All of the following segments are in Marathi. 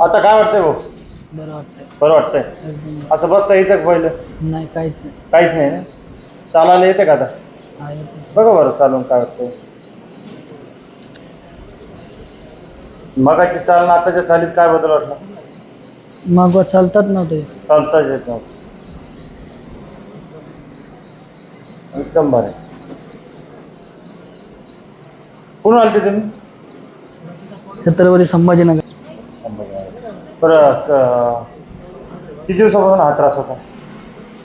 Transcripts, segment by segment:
आता काय वाटतंय भाऊ? बरं वाटतंय बरं वाटतंय. एकदम. असं बसता यायचं का पहिलं? नाही काहीच नाही. काहीच नाही ना. चालायला येते का आता? हा येते. बघा बरं चालून काय वाटतंय. मगाची चालणं आताच्या चालीत काय बदल वाटला? मग चालतात नव्हते. चालताच येत नव्हतं. एकदम बरं. कुठून आलते तुम्ही? छत्रपती संभाजीनगर. बरं किती दिवसापासून हा त्रास होता?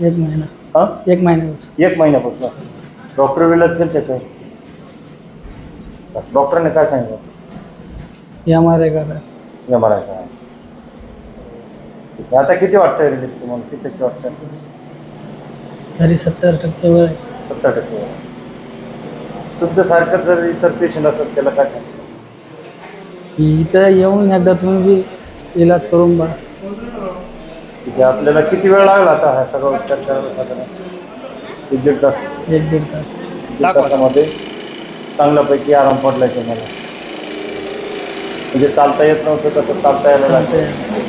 1 महिना. हां 1 महिन्यापासून. 1 महिन्यापासून. डॉक्टर विलाज केलते काय? डॉक्टरने काय सांगितलं? MRI करा. MRI करा. आता किती वाटतंय रिलीफ तुम्हाला? किती टक्के वाटतंय? तरी 70% वर आहे. 70% वर. तुमच्यासारखं जर इतर पेशंट असत त्याला काय सांगू? इथं येऊन एकदा तुम्ही बी इलाज करून बघा. म्हणजे आपल्याला किती वेळ लागला आता हा सगळा उपचार करायला साधारण? 1-1.5 तास. 1-1.5 तास. 1 तासामध्ये चांगल्यापैकी आराम पडलाय तुम्हाला. म्हणजे चालता येत नव्हतं तसं चालता यायला लागलं.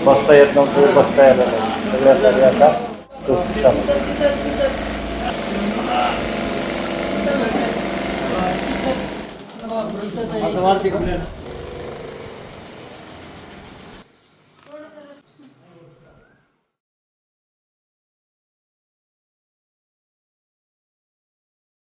बसता येत नव्हतं बसता यायला लागलं. सगळ्या आता व्यवस्थित चालू.